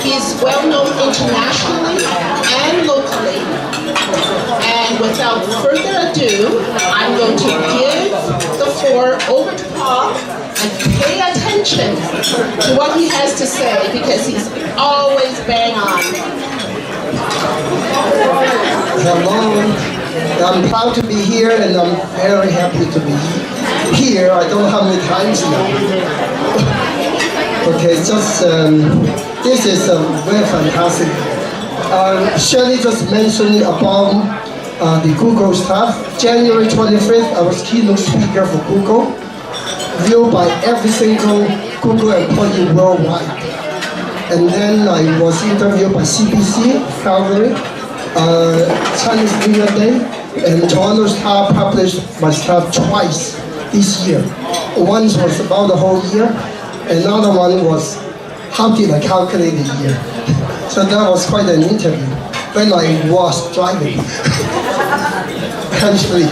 He's well known internationally and locally. And without further ado, I'm going to give the floor over to Paul and pay attention to what he has to say because he's always bang on. Hello. I'm proud to be here and I'm very happy to be here. I don't know how many times now. Okay, this is very fantastic. Shirley just mentioned about the Google stuff. January 25th, I was keynote speaker for Google, viewed by every single Google employee worldwide. And then I was interviewed by CBC, Calgary, Chinese New Year Day, and Toronto Star published my stuff twice this year. One was about the whole year, another one was how did I calculate the year. So that was quite an interview when I was driving. Hands-free.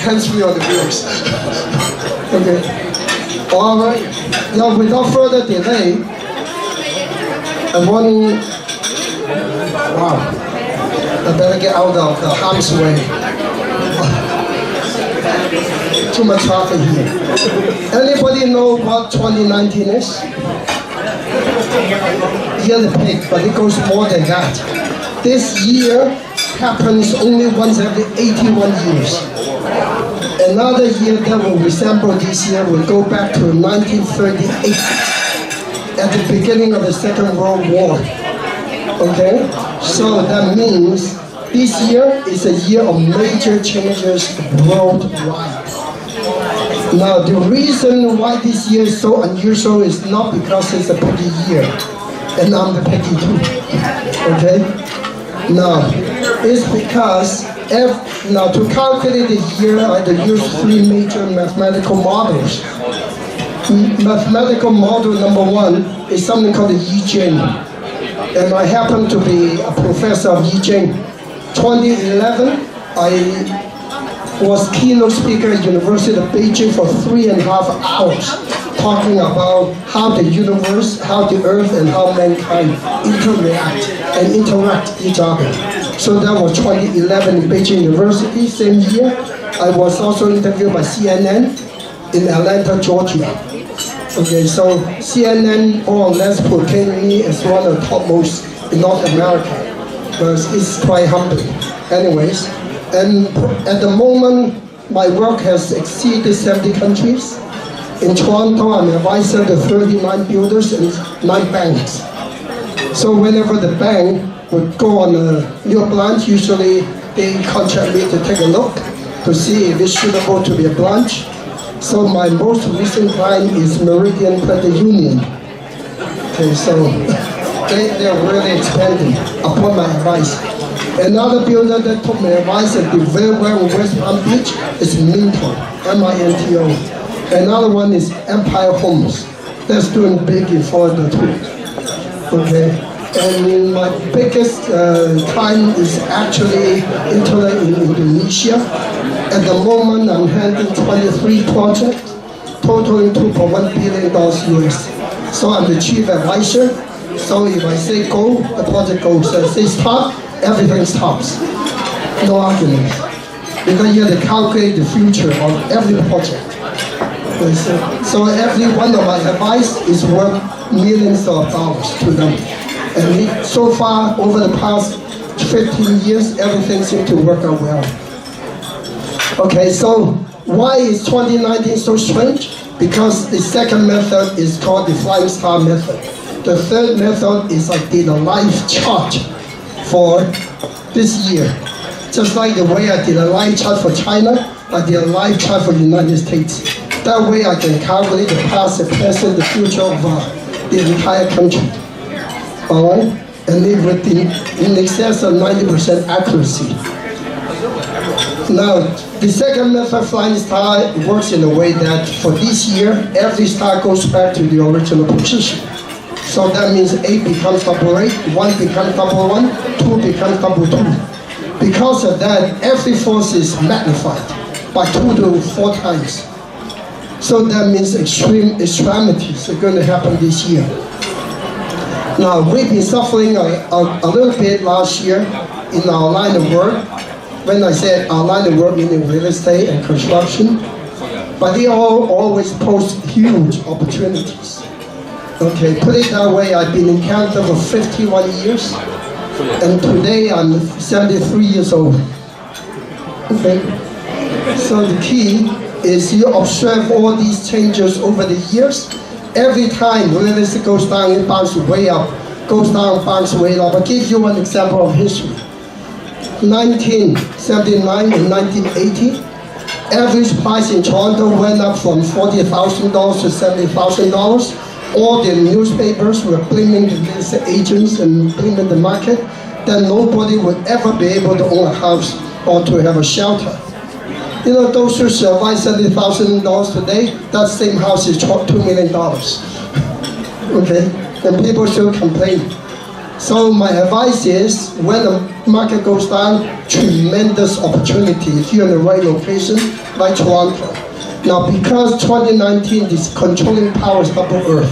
Hands-free on the wheels. Okay. All right. Now, without further delay, I better get out of the harm's way. Too much traffic here. Anybody know what 2019 is? Year the pig, but it goes more than that. This year happens only once every 81 years. Another year that will resemble this year will go back to 1938, at the beginning of the Second World War. Okay? So that means this year is a year of major changes worldwide. Now, the reason why this year is so unusual is not because it's a piggy year, and I'm the piggy too. Okay? Now, it's because to calculate the year, I had to use three major mathematical models. Mathematical model number one is something called the Yi Jing. And I happen to be a professor of Yi Jing. 2011, I was keynote speaker at University of Beijing for 3.5 hours, talking about how the universe, how the earth, and how mankind interact each other. So that was 2011 in Beijing University. Same year, I was also interviewed by CNN in Atlanta, Georgia. Okay, so CNN more or less proclaimed me as one of the topmost in North America, but it's quite humbling. Anyways, and at the moment, my work has exceeded 70 countries. In Toronto, I'm an advisor to 39 builders and 9 banks. So whenever the bank would go on a new branch, usually they contract me to take a look to see if it's suitable to be a branch. So my most recent client is Meridian Credit Union. Okay, so they're really expanding upon my advice. Another builder that took my advice and did very well in West Palm Beach is Minto, M-I-N-T-O. Another one is Empire Homes. That's doing big in Florida too. Okay, and my biggest client is actually Internet in Indonesia. At the moment, I'm handling 23 projects, totaling $2.1 billion US. So I'm the chief advisor. So if I say go, the project goes. If I say stop, everything stops. No arguments. Because you have to calculate the future of every project. So every one of my advice is worth millions of dollars to them. And so far, over the past 15 years, everything seems to work out well. Okay, so why is 2019 so strange? Because the second method is called the Flying Star method. The third method is I did a live chart for this year. Just like the way I did a live chart for China, I did a live chart for the United States. That way I can calculate the past, the present, the future of the entire country. All right? And live in excess of 90% accuracy. Now, the second method, Flying Star, works in a way that for this year, every star goes back to the original position. So that means 8 becomes double 8, 1 becomes double 1, 2 becomes double 2. Because of that, every force is magnified by 2 to 4 times. So that means extreme extremities are going to happen this year. Now, we've been suffering a little bit last year in our line of work. When I said our line of work, meaning real estate and construction, but they all always pose huge opportunities. Okay, put it that way, I've been in Canada for 51 years, and today I'm 73 years old. Okay, so the key is you observe all these changes over the years. Every time real estate goes down, it bounces way up, goes down, bounces way up. I'll give you one example of history. 1979 and 1980, average price in Toronto went up from $40,000 to $70,000. All the newspapers were blaming the real estate agents and blaming the market, that nobody would ever be able to own a house or to have a shelter. You know, those who survive $70,000 today, that same house is $2 million. Okay, and people still complain. So my advice is, when the market goes down, tremendous opportunity if you're in the right location, like Toronto. Now, because 2019, this controlling power is upper earth.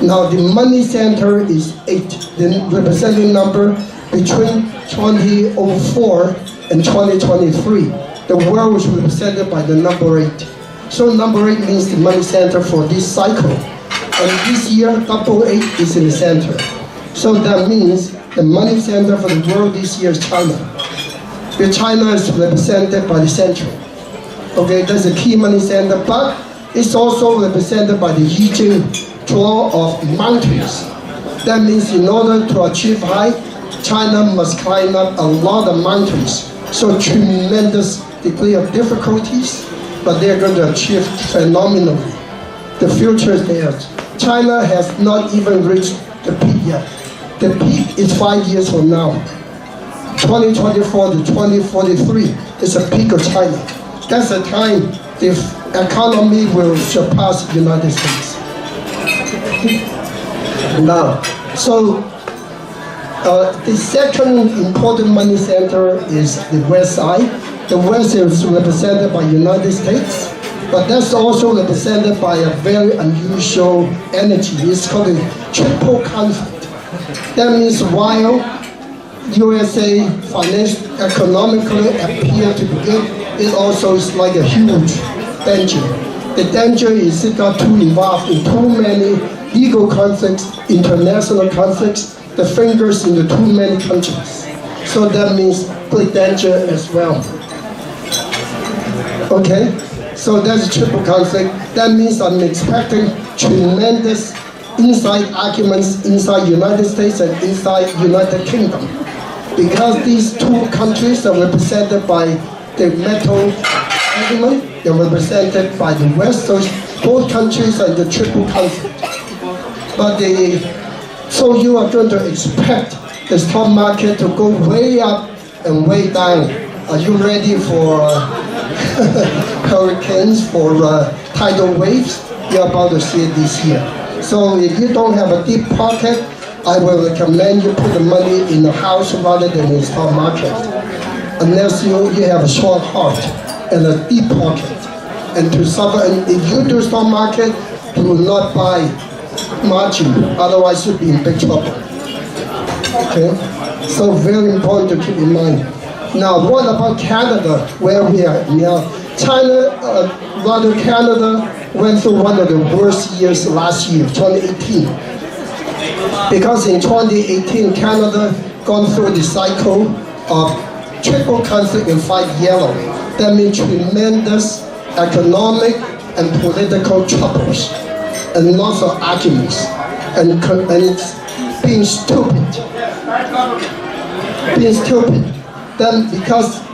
Now, the money center is 8, the representing number between 2004 and 2023. The world was represented by the number 8. So number 8 means the money center for this cycle. And this year, double 8 is in the center. So that means the money center for the world this year is China. The China is represented by the central. Okay, that's a key money center, but it's also represented by the Yijing draw of mountains. That means in order to achieve height, China must climb up a lot of mountains. So tremendous degree of difficulties, but they're going to achieve phenomenally. The future is there. China has not even reached the peak yet. The peak is 5 years from now. 2024 to 2043 is a peak of China. That's the time the economy will surpass the United States. Now, so the second important money center is the West side. The West is represented by United States, but that's also represented by a very unusual energy. It's called a triple conflict. That means while USA financially, economically appear to be good, it also is like a huge danger. The danger is it got too involved in too many legal conflicts, international conflicts, the fingers in the too many countries. So that means big danger as well. Okay, so that's a triple conflict. That means I'm expecting tremendous inside arguments inside United States and inside United Kingdom. Because these two countries are represented by the metal argument, they're represented by the West, so both countries are in the triple conflict. But so you are going to expect the stock market to go way up and way down. Are you ready for hurricanes, for tidal waves? You're about to see it this year. So if you don't have a deep pocket, I will recommend you put the money in the house rather than in the stock market. Unless you have a short heart and a deep pocket. And to suffer, and if you do stock market, you will not buy margin, otherwise you'll be in big trouble. Okay? So very important to keep in mind. Now, what about Canada, where we are now? Canada went through one of the worst years last year, 2018. Because in 2018, Canada gone through the cycle of triple conflict and 5 yellow. That means tremendous economic and political troubles and lots of arguments and it's being stupid. Being stupid. Then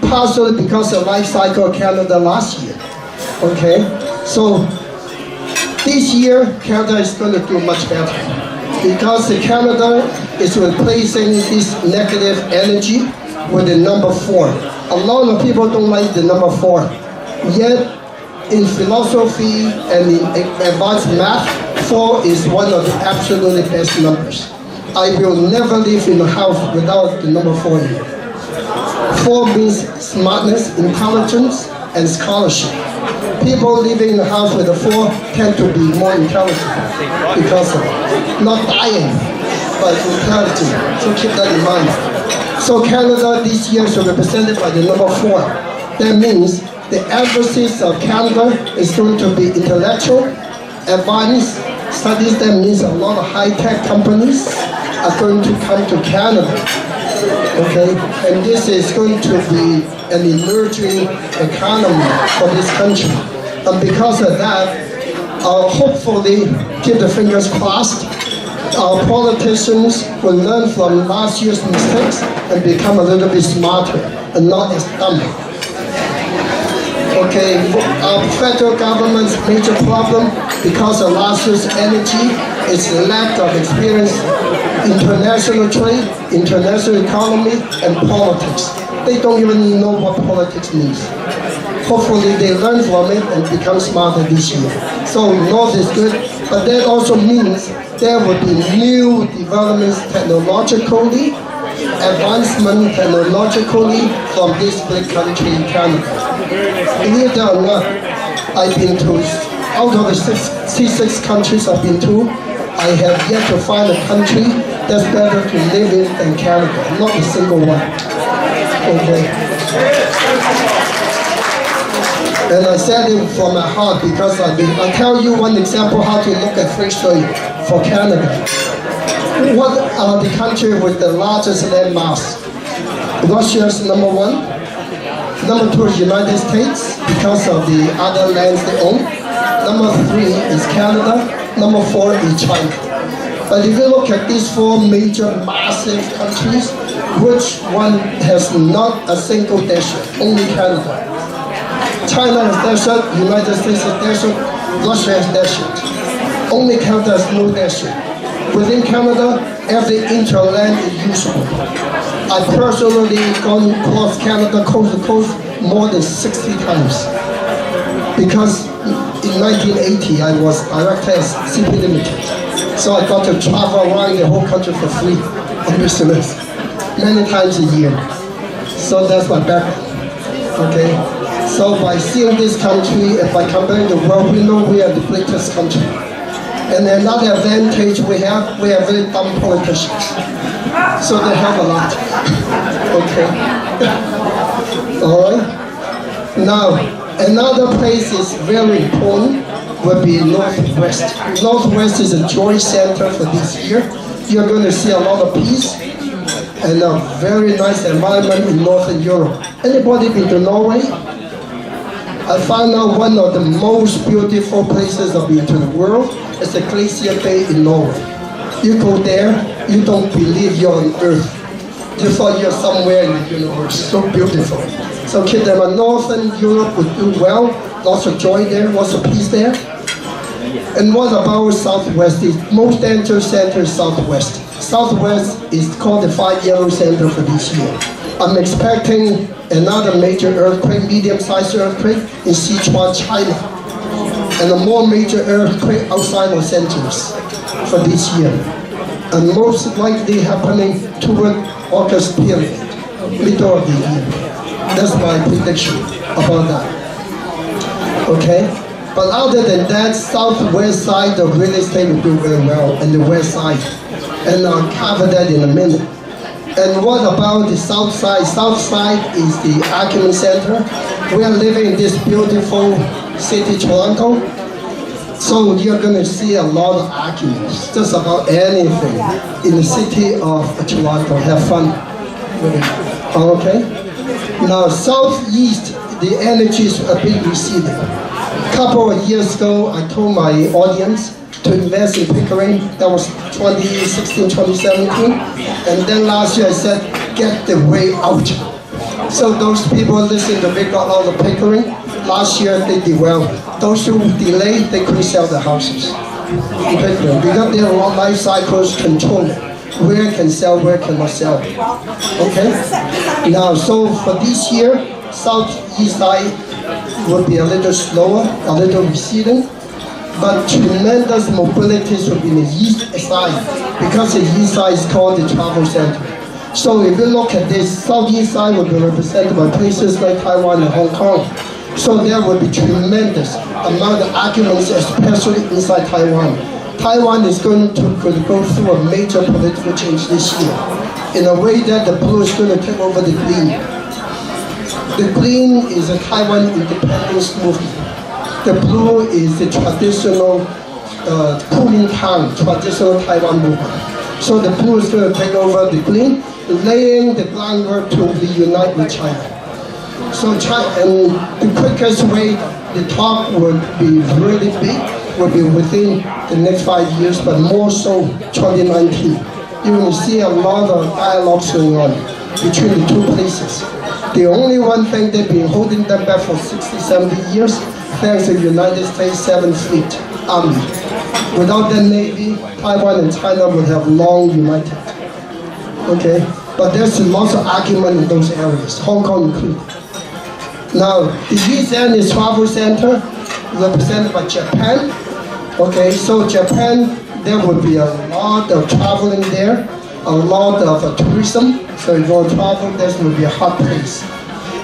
partially because of life cycle of Canada last year. Okay? So this year, Canada is going to do much better. Because Canada is replacing this negative energy with the number 4. A lot of people don't like the number 4. Yet, in philosophy and in advanced math, 4 is one of the absolutely best numbers. I will never live in a house without the number 4 here. 4 means smartness, intelligence, and scholarship. People living in a house with a 4 tend to be more intelligent because of not dying by brutality. So keep that in mind. So Canada this year is represented by the number 4. That means the emphasis of Canada is going to be intellectual, advanced studies. That means a lot of high-tech companies are going to come to Canada. Okay, and this is going to be an emerging economy for this country. And because of that, hopefully, keep the fingers crossed, our politicians will learn from last year's mistakes and become a little bit smarter and not as dumb. Okay, our federal government's major problem because of last year's energy is the lack of experience, international trade, international economy, and politics. They don't even know what politics means. Hopefully they learn from it and become smarter this year. So North is good, but that also means there will be new developments technologically, advancement technologically from this big country, Canada. Believe it or not, I've been to, out of the 66 countries I've been to, I have yet to find a country that's better to live in than Canada. Not a single one. Okay. And I said it from my heart because I'll tell you one example how to look at Fengshui for Canada. What are the country with the largest landmass? Russia is number 1. Number 2 is United States because of the other lands they own. Number 3 is Canada. Number 4 is China. But if you look at these 4 major massive countries, which one has not a single desert? Only Canada. China has desert, United States has desert, Russia has desert. Only Canada has no desert. Within Canada, every inch of land is usable. I personally gone across Canada coast to coast more than 60 times. Because in 1980, I was director at CP Limited. So I got to travel around the whole country for free on business, many times a year. So that's my background, okay? So by seeing this country, and by comparing the world, we know we are the greatest country. And another advantage we have very dumb politicians. So they help a lot, okay? All right? Now, another place is very important would be Northwest. Northwest is a joy center for this year. You're going to see a lot of peace and a very nice environment in Northern Europe. Anybody been to Norway? I found out one of the most beautiful places I've been to the world is the Glacier Bay in Norway. You go there, you don't believe you're on Earth. You thought you're somewhere in the universe. So beautiful. So keep them in Northern Europe would do well. Lots of joy there, lots of peace there. And what about Southwest? The most dangerous center is Southwest. Southwest is called the 5 Yellow Center for this year. I'm expecting another major earthquake, medium-sized earthquake in Sichuan, China. And a more major earthquake outside Los Angeles for this year. And most likely happening toward August period, middle of the year. That's my prediction about that. Okay? But other than that, southwest side of real estate will do very well, and the west side. And I'll cover that in a minute. And what about the south side? South side is the Acumen Center. We are living in this beautiful city, Toronto. So you're going to see a lot of arguments, just about anything in the city of Toronto. Have fun with it. Okay? Now, southeast, the energy is a bit receding. A couple of years ago, I told my audience to invest in Pickering. That was 2016, 2017. And then last year I said, get the way out. So those people listen to Big Out of Pickering. Last year they did well. Those who delayed, they couldn't sell their houses in Pickering because their life cycles control where can sell, where cannot sell. Okay? Now, so for this year, southeast side will be a little slower, a little receding, but tremendous mobility will be in the east side because the east side is called the travel center. So if you look at this, southeast side will be represented by places like Taiwan and Hong Kong. So there will be tremendous amount of arguments, especially inside Taiwan. Taiwan is going to go through a major political change this year, in a way that the blue is going to take over the green. The green is a Taiwan independence movement. The blue is the traditional Kuomintang, traditional Taiwan movement. So the blue is going to take over the green, laying the groundwork to reunite with China. So and the quickest way the talk would be really big will be within the next 5 years, but more so 2019. You will see a lot of dialogues going on between the two places. The only one thing they've been holding them back for 60, 70 years, thanks to the United States 7th Fleet Army. Without the Navy, Taiwan and China would have long united. Okay? But there's lots of argument in those areas, Hong Kong included. Now, the East End is travel center, represented by Japan. Okay, so Japan, there would be a lot of traveling there, a lot of tourism. So if you want to travel, this will be a hot place.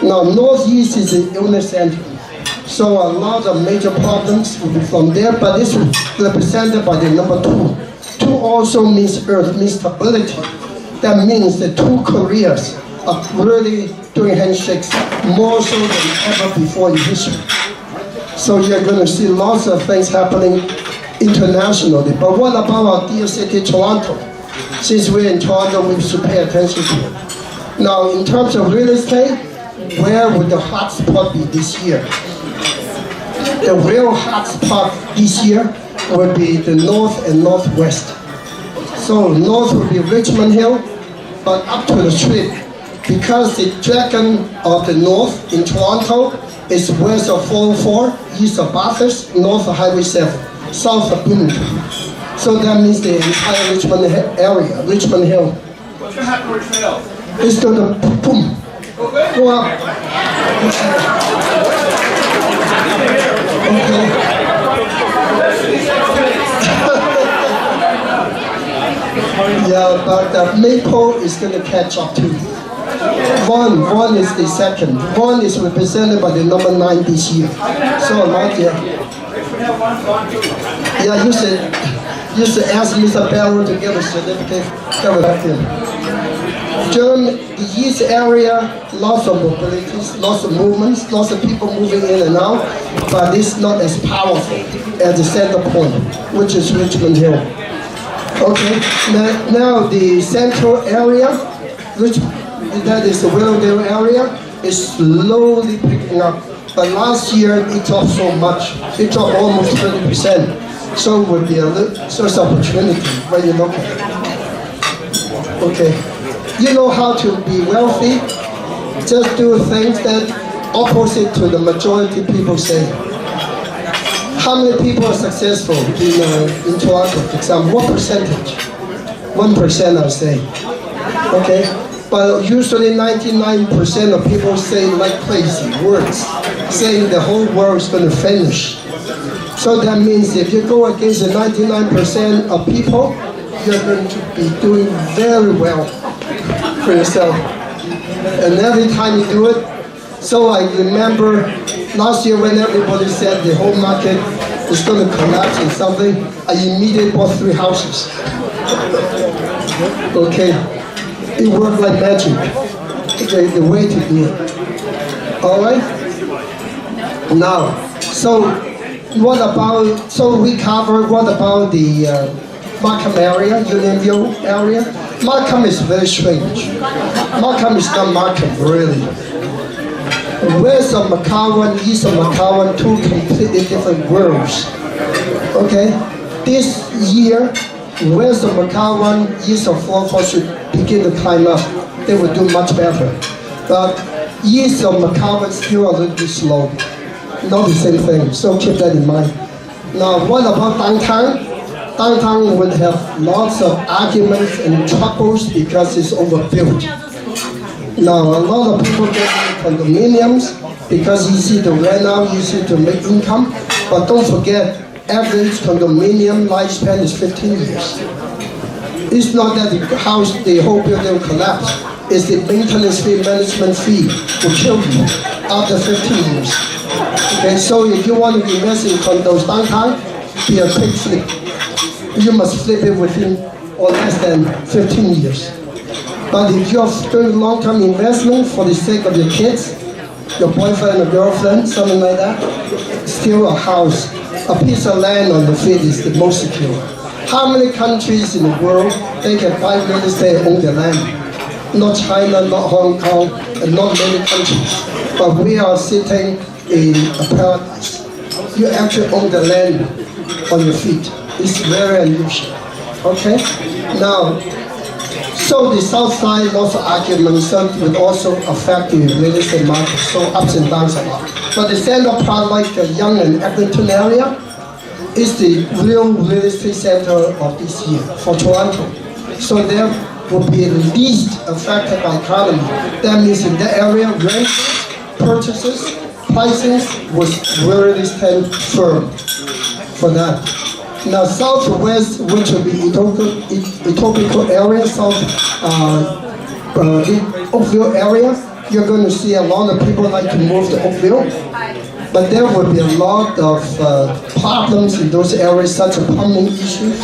Now, Northeast is the illness center. So a lot of major problems will be from there, but it's represented by the number 2. 2 also means Earth, means stability. That means the 2 Koreas are really doing handshakes more so than ever before in history. So you're going to see lots of things happening internationally. But what about our dear city, Toronto? Since we're in Toronto, we should pay attention to it. Now, in terms of real estate, where would the hotspot be this year? The real hotspot this year would be the north and northwest. So north would be Richmond Hill, but up to the street. Because the dragon of the north in Toronto is west of 404, east of Bathurst, north of Highway 7, south of Bloomington. So that means the entire Richmond area, Richmond Hill. What's going to happen to Richmond Hill? It's going to boom, go up. Okay. Yeah, but Maple is going to catch up too. One is the second. One is represented by the number 9 this year. So like yeah, you should ask Mr. Barrow to get a certificate. Come back here. During the East area, lots of mobilities, lots of movements, lots of people moving in and out, but it's not as powerful as the center point, which is Richmond Hill. Okay, now the central area, which that is the Willowdale area, is slowly picking up. But last year it dropped so much, it dropped almost 30%. So it would be a source of opportunity when you look at it. Okay, you know how to be wealthy? Just do things that opposite to the majority people say. How many people are successful in Toronto, for example? What percentage? 1%, I'll say. Okay? But usually 99% of people say like crazy words, saying the whole world is going to finish. So that means if you go against the 99% of people, you're going to be doing very well for yourself. And every time you do it, so I remember last year when everybody said the whole market is going to collapse in something, I immediately bought 3 houses. Okay, it worked like magic. Okay, the way to do it. All right. Now, so what about? So we covered what about the Markham area, Unionville area? Markham is very strange. Markham is not Markham really. West of McCowan, east of McCowan, 2 completely different worlds. Okay? This year, west of McCowan, east of 404 should begin to climb up. They will do much better. But east of McCowan is still a little bit slow. Not the same thing, so keep that in mind. Now, what about downtown? Downtown will have lots of arguments and troubles because it's overbuilt. Now, a lot of people get condominiums because easy to rent out, easy to make income. But don't forget, average condominium lifespan is 15 years. It's not that the house, the whole building will collapse. It's the maintenance fee, management fee will kill you after 15 years. Okay, so if you want to invest in condos downtown, be a quick flip. you must flip it within or less than 15 years. But if you're doing long-term investment for the sake of your kids, your boyfriend or girlfriend, something like that, still a house, a piece of land on the field is the most secure. How many countries in the world they can buy real estate and own their land? Not China, not Hong Kong, and not many countries. But we are sitting in a paradise. You actually own the land on your feet. It's very unusual. Okay? Now, so the south side, lots of arguments would also affect the real estate market, so ups and downs a lot. But the central part, like the Yonge and Eglinton area, is the real estate center of this year for Toronto. So there will be the least affected by economy. That means in that area, rent, purchases, pricing was really stand firm for that. Now southwest, which will be Etobicoke area, Oakville area, you're going to see a lot of people like to move to Oakville. But there will be a lot of problems in those areas, such as plumbing issues,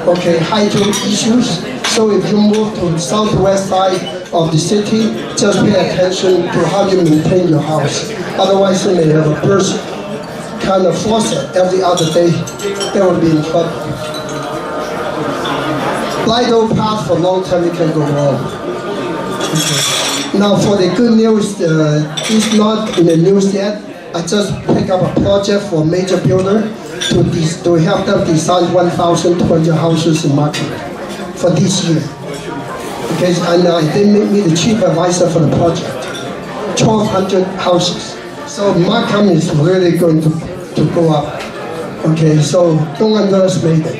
okay, hydro issues. So if you move to the southwest side of the city, just pay attention to how you maintain your house. Otherwise, you may have a burst kind of faucet every other day. They will be in trouble. Lido path for long time, you can go wrong. Okay. Now for the good news, it's not in the news yet. I just picked up a project for a major builder to help them design 1,200 houses in market for this year. Okay, and they made me the chief advisor for the project. 1,200 houses. So market is really going to go up. Okay, so don't underestimate it.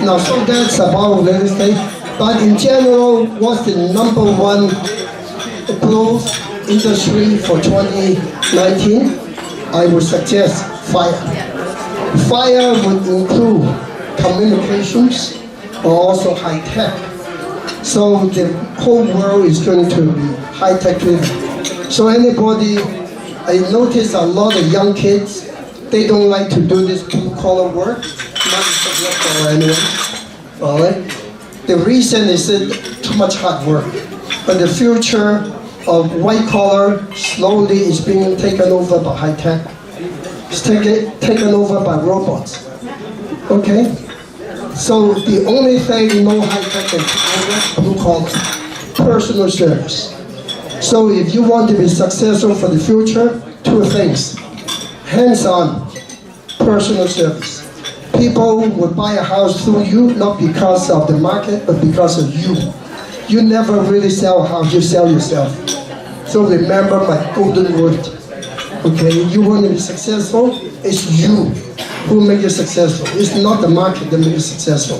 Now, so that's about real estate. But in general, what's the number one growth industry for 2019? I would suggest fire. Fire would include communications or also high tech. So the whole world is going to be high tech driven. So anybody, I notice a lot of young kids, they don't like to do this blue collar work, not for anyone. All right. The reason is too much hard work. But the future of white collar slowly is being taken over by high tech. It's taken over by robots. Okay? So the only thing no high tech can take over, blue collar, personal service. So if you want to be successful for the future, two things. Hands-on, personal service. People would buy a house through you, not because of the market, but because of you. You never really sell a house, you sell yourself. So remember my golden word. Okay, you want to be successful, it's you who make you successful. It's not the market that makes you successful.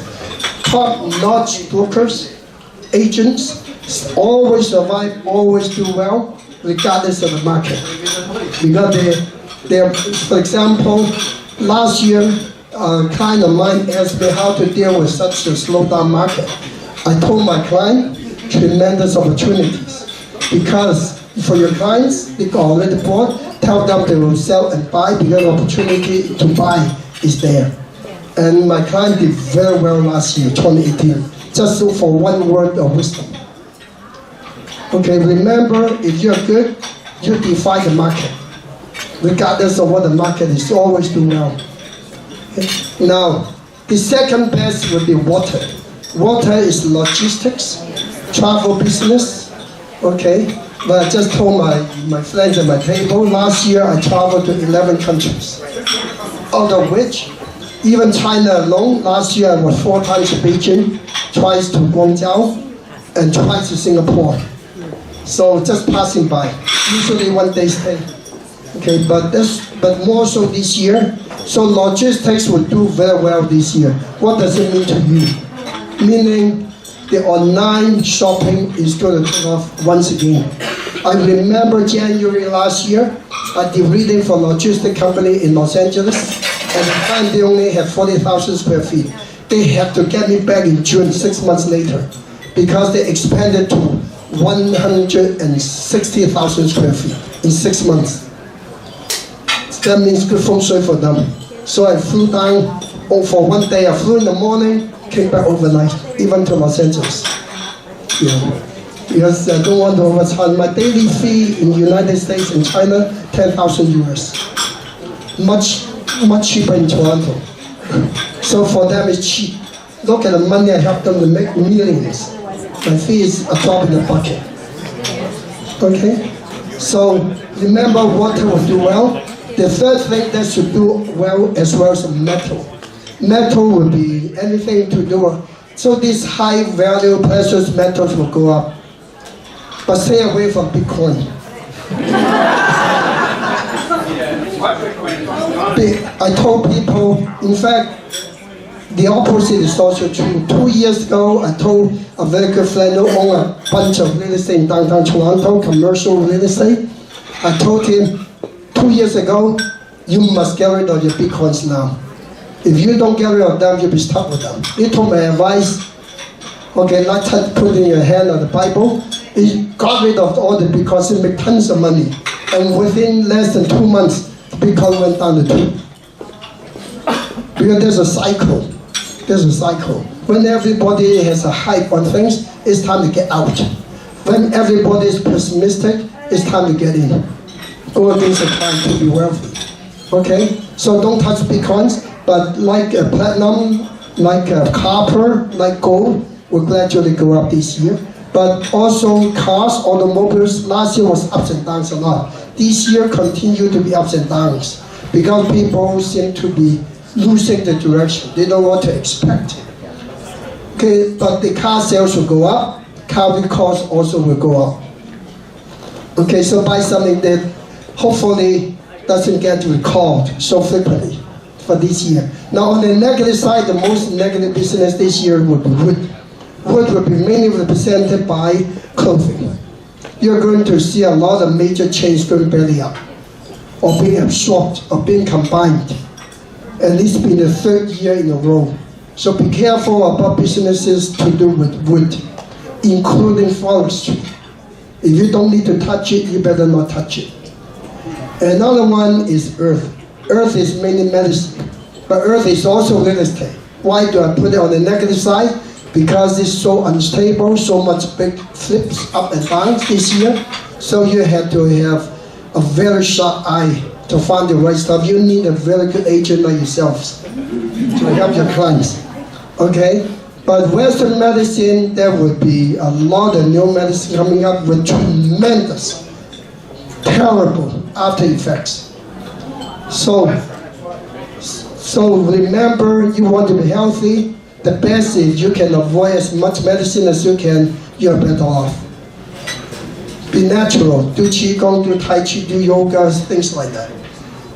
Top-notch brokers, agents, always survive, always do well, regardless of the market. Because they're, for example, last year, a client of mine asked me how to deal with such a slowdown market. I told my client, tremendous opportunities. Because for your clients, they already bought, tell them they will sell and buy because opportunity to buy is there. And my client did very well last year, 2018, just for one word of wisdom. Okay, remember, if you're good, you defy the market. Regardless of what the market is, you always do well. Okay. Now, the second best would be water. Water is logistics, travel business, okay? But I just told my friends at my table, last year I traveled to 11 countries. Out of which, even China alone, last year I was 4 times to Beijing, twice to Guangzhou, and twice to Singapore. So just passing by, usually 1 day stay. Okay, but more so this year. So logistics will do very well this year. What does it mean to you? Meaning the online shopping is going to take off once again. I remember January last year, I did reading for a logistic company in Los Angeles. At the time they only had 40,000 square feet. They had to get me back in June, 6 months later, because they expanded to 160,000 square feet in 6 months. That means good fengshui for them. So I flew down Oh, for one day, I flew in the morning, came back overnight, even to Los Angeles. Yeah. Because I don't want to overcharge. My daily fee in the United States and China, 10,000 US. Much cheaper in Toronto. So for them, it's cheap. Look at the money I help them to make millions. My fee is a drop in the bucket. Okay? So remember, water will do well. The third thing that should do well as well is metal. Metal will be anything to do. So these high value precious metals will go up. But stay away from Bitcoin. I told people, in fact, the opposite is also true. 2 years ago, I told a very good friend who owned a bunch of real estate in downtown Toronto, commercial real estate. I told him 2 years ago, you must get rid of your Bitcoins now. If you don't get rid of them, you'll be stuck with them. He told my advice, okay, let's put in your hand on the Bible. He got rid of all the Bitcoins and made tons of money. And within less than 2 months, Bitcoin went down to 2. Because there's a cycle. There's a cycle. When everybody has a hype on things, it's time to get out. When everybody is pessimistic, it's time to get in. All things are time to be wealthy. Okay? So don't touch Bitcoins, but like platinum, like copper, like gold, will gradually go up this year. But also cars, automobiles, last year was ups and downs a lot. This year continue to be ups and downs because people seem to be losing the direction. They don't know what to expect. Okay, but the car sales will go up. Car costs also will go up. Okay, so buy something that hopefully doesn't get recalled so frequently for this year. Now on the negative side, the most negative business this year will be wood. Wood will be mainly represented by clothing. You're going to see a lot of major chains going belly up, or being absorbed, or being combined. And this has been the 3rd year in a row. So be careful about businesses to do with wood, including forestry. If you don't need to touch it, you better not touch it. Another one is earth. Earth is mainly medicine, but earth is also real estate. Why do I put it on the negative side? Because it's so unstable, so much big flips up and down this year. So you have to have a very sharp eye to find the right stuff. You need a very good agent like yourselves to help your clients. Okay? But Western medicine, there will be a lot of new medicine coming up with tremendous, terrible after effects. So remember, you want to be healthy. The best is you can avoid as much medicine as you can, you're better off. Be natural, do Qigong, do Tai Chi, do yoga, things like that.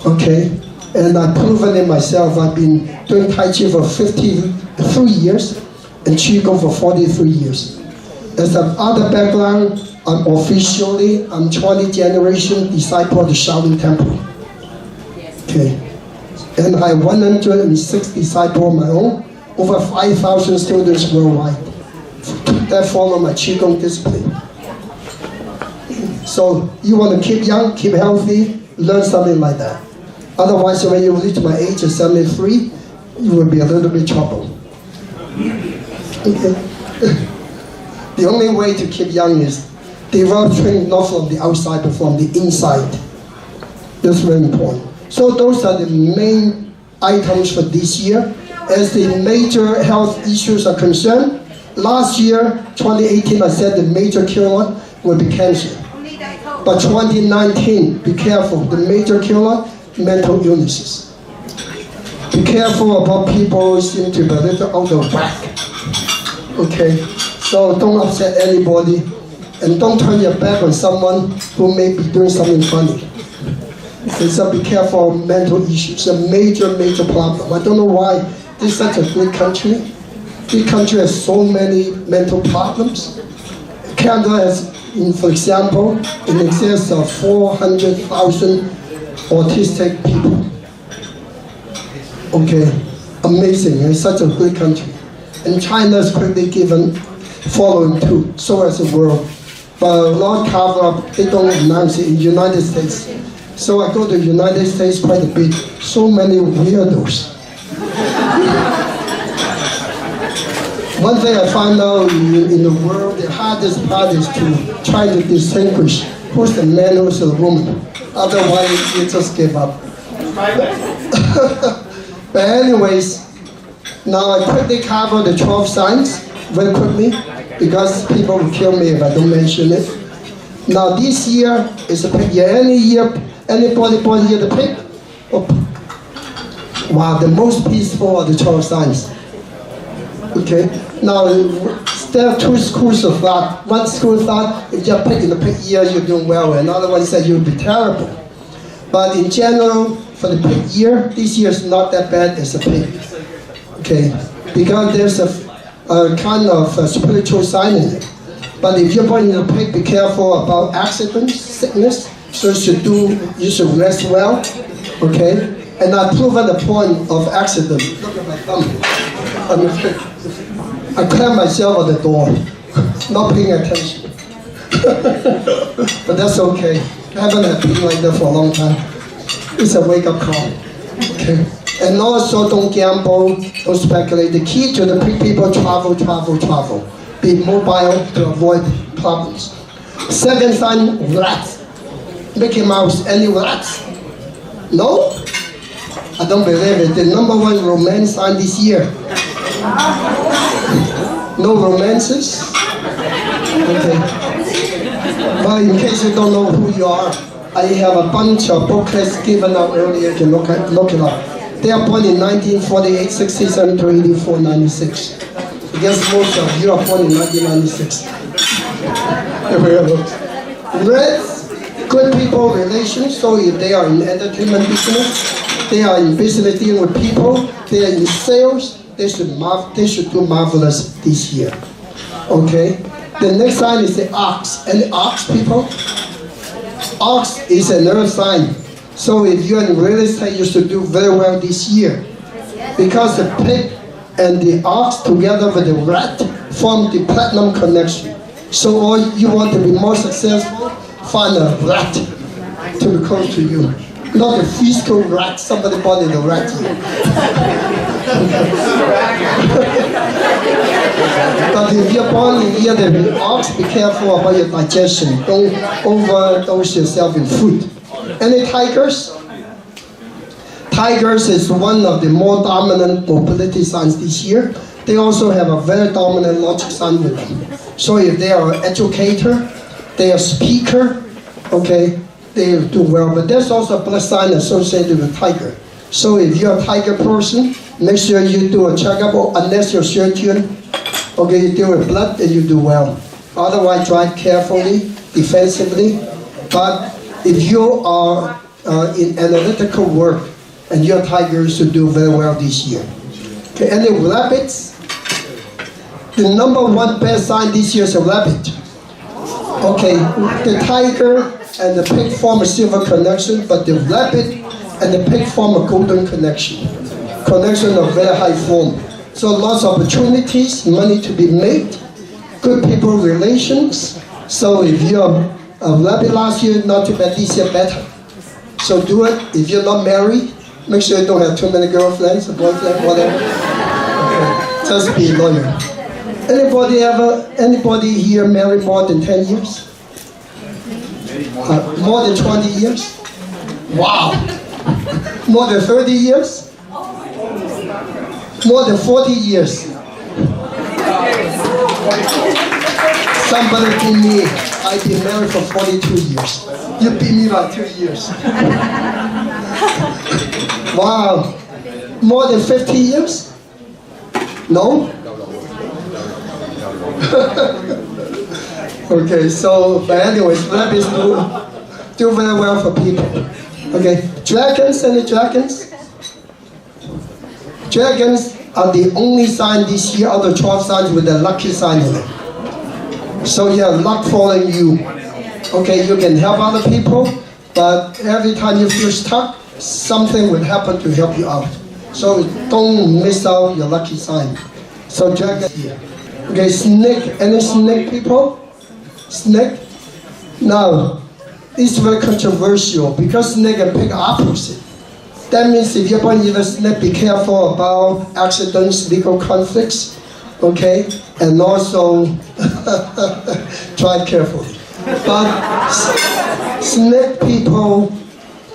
Okay? And I've proven it myself. I've been doing Tai Chi for 53 years and Qigong for 43 years. As an other background, I'm 20th generation disciple of the Shaolin Temple. Okay. And I have 106 disciples of my own. Over 5,000 students worldwide that follow my Qigong discipline. So you want to keep young, keep healthy, learn something like that. Otherwise, when you reach my age of 73, you will be a little bit trouble. Okay. The only way to keep young is develop training not from the outside but from the inside. That's very important. So those are the main items for this year. As the major health issues are concerned, last year, 2018, I said the major killer will be cancer. But 2019, be careful, the major killer, mental illnesses. Be careful about people who seem to be a little out of whack. Okay, so don't upset anybody, and don't turn your back on someone who may be doing something funny. Okay, so be careful of mental issues. It's a major problem. I don't know why this is such a great country. This country has so many mental problems. Canada has, for example, in excess of 400,000 autistic people. Okay, amazing. It's such a great country. And China is quickly following too, so as the world. But a lot cover up, they don't announce it in the United States. So I go to the United States quite a bit. So many weirdos. One thing I found out in the world, the hardest part is to try to distinguish who's the man, who's the woman. Otherwise, you just give up. But anyways, now I quickly cover the 12 signs very quickly because people will kill me if I don't mention it. Now this year is a pig year. Any year, anybody born here the pig? Oh. Wow, the most peaceful are the 12 signs. Okay, now there are two schools of thought. One school of thought, if you're pig in the pig year, you're doing well. Another one said you'll be terrible. But in general, for the pig year, this year is not that bad as a pig. Okay, because there's a kind of a spiritual sign in it. But if you're born in a pig, be careful about accidents, sickness. So you should rest well. Okay, and I've proven the point of accident. Look at my thumb. I'm a pig. I clamp myself on the door, not paying attention. But that's okay. I haven't had pain like that for a long time. It's a wake-up call. Okay. And also don't gamble, don't speculate. The key to the pig people, travel. Be mobile to avoid problems. Second sign, rats. Mickey Mouse, any rats? No? I don't believe it. The number one romance sign this year. No romances? Okay. Well, in case you don't know who you are, I have a bunch of booklets given out earlier. You can look it up. They are born in 1948, 67 to 84, 96. I guess most of you are born in 1996. Reds, good people relations. So if they are in entertainment business, they are in business dealing with people, they are in sales, they should do marvelous this year. Okay? The next sign is the ox. Any ox people? Ox is another sign. So if you're in real estate, you should do very well this year. Because the pig and the ox together with the rat form the platinum connection. So all you want to be more successful, find a rat to be close to you. Not a physical rat, somebody bought in a rat here. But if you're born in here, the ox, be careful about your digestion. Don't overdose yourself in food. Any tigers? Tigers is one of the more dominant mobility signs this year. They also have a very dominant logic sign with them. So if they are an educator, they are a speaker, okay, they do well. But there's also a blood sign associated with tiger. So if you're a tiger person, make sure you do a checkup, unless you're surgeon, okay, you deal with blood and you do well. Otherwise, drive carefully, defensively. But if you are in analytical work and you're tigers, to do very well this year. Okay, and the rabbits, the number one best sign this year is a rabbit. Okay, the tiger and the pig form a silver connection, but the rabbit and the pig form a golden connection. Connection of very high form. So lots of opportunities, money to be made, good people relations. So if you're a rabbit last year, not too bad, this year better. So do it. If you're not married, make sure you don't have too many girlfriends or boyfriends, whatever. Okay. Just be loyal. Anybody here married more than 10 years? More than 20 years? Wow! More than 30 years? More than 40 years? Somebody beat me. I've been married for 42 years. You beat me by 2 years. Wow. More than 50 years? No? Okay, so, but anyways, rabbits do very well for people. Okay, dragons, any dragons? Dragons are the only sign this year out of 12 signs with a lucky sign in it. So you have luck following you. Okay, you can help other people, but every time you feel stuck, something will happen to help you out. So don't miss out your lucky sign. So dragon here. Okay, snake, any snake people? Snake? Now, it's very controversial because snake and pig are opposite. That means if you're born with a snake, be careful about accidents, legal conflicts. okay? And also, drive carefully. But snake people,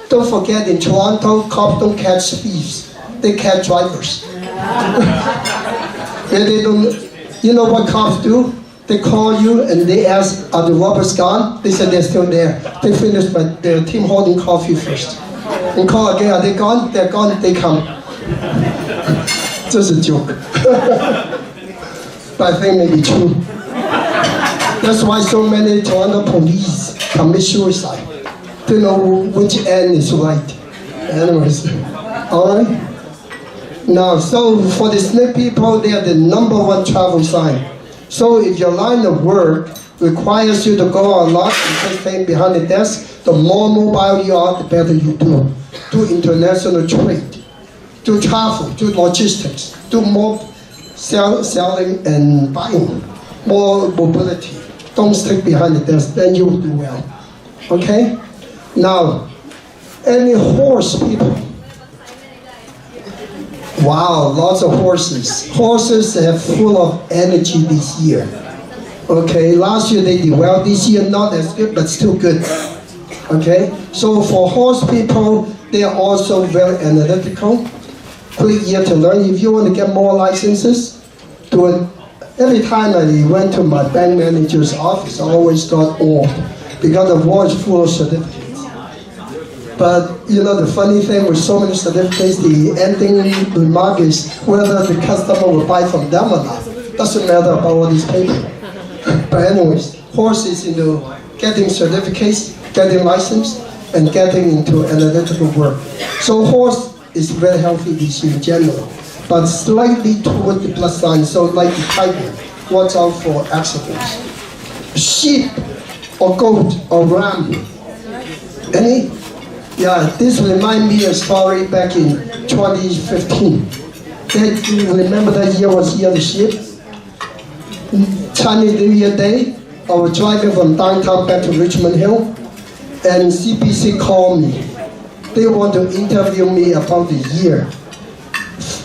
don't forget in Toronto, cops don't catch thieves, they catch drivers. And they don't, you know what cops do? They call you and they ask, are the robbers gone? They said they're still there. They finished by their Tim Horton coffee first. And call again, are they gone? They're gone, they come. Just a joke. But I think it may be true. That's why so many Toronto police commit suicide. They know which end is right. Anyways, all right? Now, so for the snake people, they are the #1 travel sign. So if your line of work requires you to go a lot and take things behind the desk, the more mobile you are, the better you do. Do international trade, do travel, do logistics, do more selling and buying, more mobility. Don't stick behind the desk, then you will do well. Okay? Now, any horse people? Wow, lots of horses. Horses are full of energy this year. Okay, last year they did well. This year not as good, but still good. Okay, so for horse people, they are also very analytical. Quick year to learn. If you want to get more licenses, do it. Every time I went to my bank manager's office, I always got awed because the wall is full of certificates. But you know the funny thing with so many certificates, the ending remark is whether the customer will buy from them or not. Doesn't matter about all these papers. But anyways, horse is into getting certificates, getting licensed, and getting into analytical work. So horse is very healthy this year in general, but slightly toward the plus sign. So like the tiger, watch out for accidents. Sheep or goat or ram. Any? Yeah, this reminds me of a story back in 2015. You remember that year was Year of the Sheep? Chinese New Year Day, I was driving from downtown back to Richmond Hill, and CBC called me. They want to interview me about the year.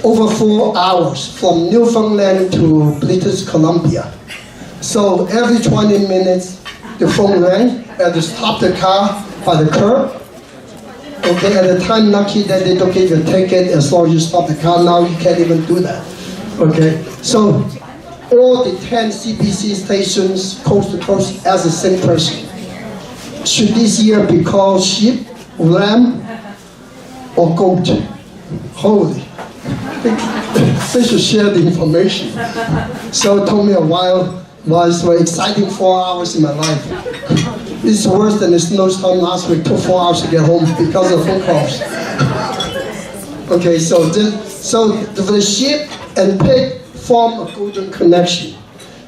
Over 4 hours from Newfoundland to British Columbia. So every 20 minutes, the phone rang, I had to stop the car by the curb. Okay, at the time, lucky that they don't give you a ticket as long as you stop the car. Now you can't even do that. Okay, so all the 10 CBC stations, coast to coast, as the same person. Should this year be called sheep, ram, or goat? Holy. They should share the information. So it took me a while. Was very exciting 4 hours in my life. It's worse than the snowstorm last week. Took 4 hours to get home because of phone calls. Okay, so the sheep and pig form a golden connection.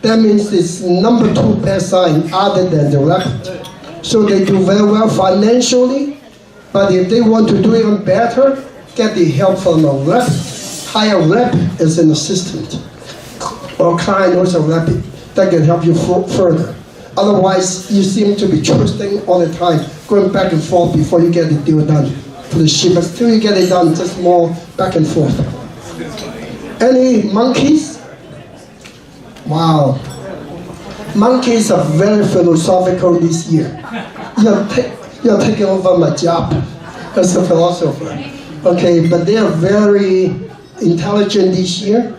That means it's #2 best sign other than the rabbit. So they do very well financially, but if they want to do even better, get the help from a rep. Hire a rep as an assistant or client who's a rep that can help you further. Otherwise, you seem to be trusting all the time, going back and forth before you get the deal done for the sheep. But still you get it done, just more back and forth. Any monkeys? Wow. Monkeys are very philosophical this year. You're taking over my job as a philosopher. Okay, but they are very intelligent this year.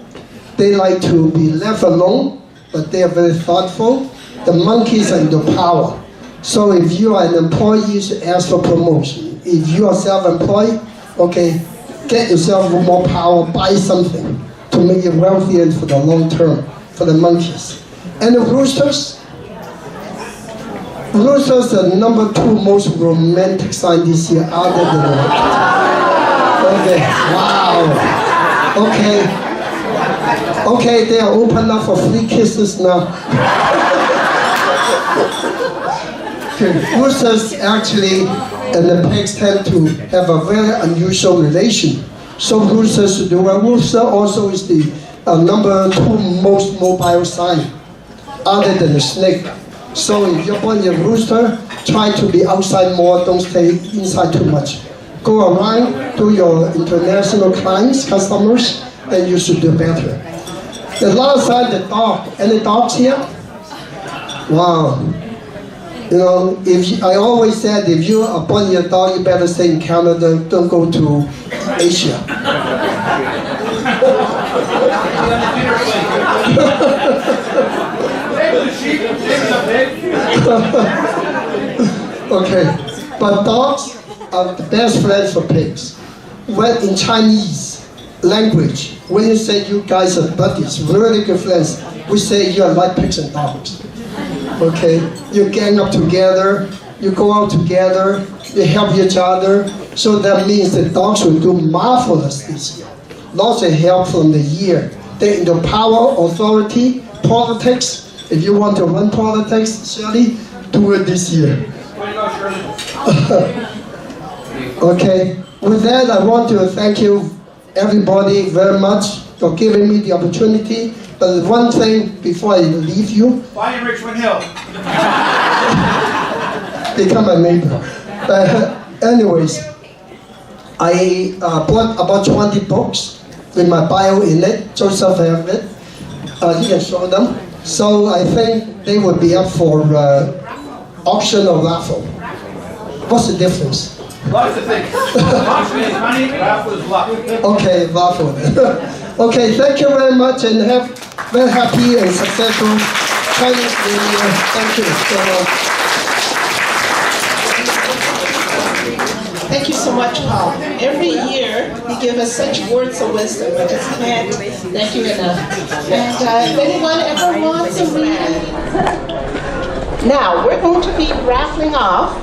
They like to be left alone, but they are very thoughtful. The monkeys are into power. So if you are an employee, you should ask for promotion. If you are self-employed, okay, get yourself more power, buy something to make you wealthier for the long term, for the monkeys. And the roosters? Roosters are #2 most romantic sign this year other than the rabbit. Okay, wow. Okay, they are open up for free kisses now. Roosters actually and the pigs tend to have a very unusual relation. So roosters should do well. Rooster also is the #2 most mobile sign other than the snake. So if you're born a rooster, try to be outside more, don't stay inside too much. Go around to your international clients, customers, and you should do better. The last time the dog, any dogs here? Wow. You know, I always said if you are born your dog, you better stay in Canada, don't go to Asia. Okay, but dogs are the best friends for pigs. When in Chinese language, when you say you guys are buddies, really good friends, we say you are like pigs and dogs. Okay, you gang up together, you go out together, you help each other. So that means the dogs will do marvelous this year. Lots of help from the year. They're into power, authority, politics. If you want to run politics, Shirley, do it this year. Okay, with that, I want to thank you, everybody, very much for giving me the opportunity. But one thing before I leave you, Why in Richmond Hill? become a neighbor. Anyways, I bought about 20 books with my bio in it. Joseph have it. He can show them. So I think they will be up for auction or raffle. What's the difference? Lots of things. Auction is money, raffle is luck. Okay, raffle. Okay, thank you very much and have very happy and successful Chinese New Year. Thank you so much. Thank you so much, Paul. Every year, you give us such words of wisdom. I just can't thank you enough. And if anyone ever wants a reading, now we're going to be raffling off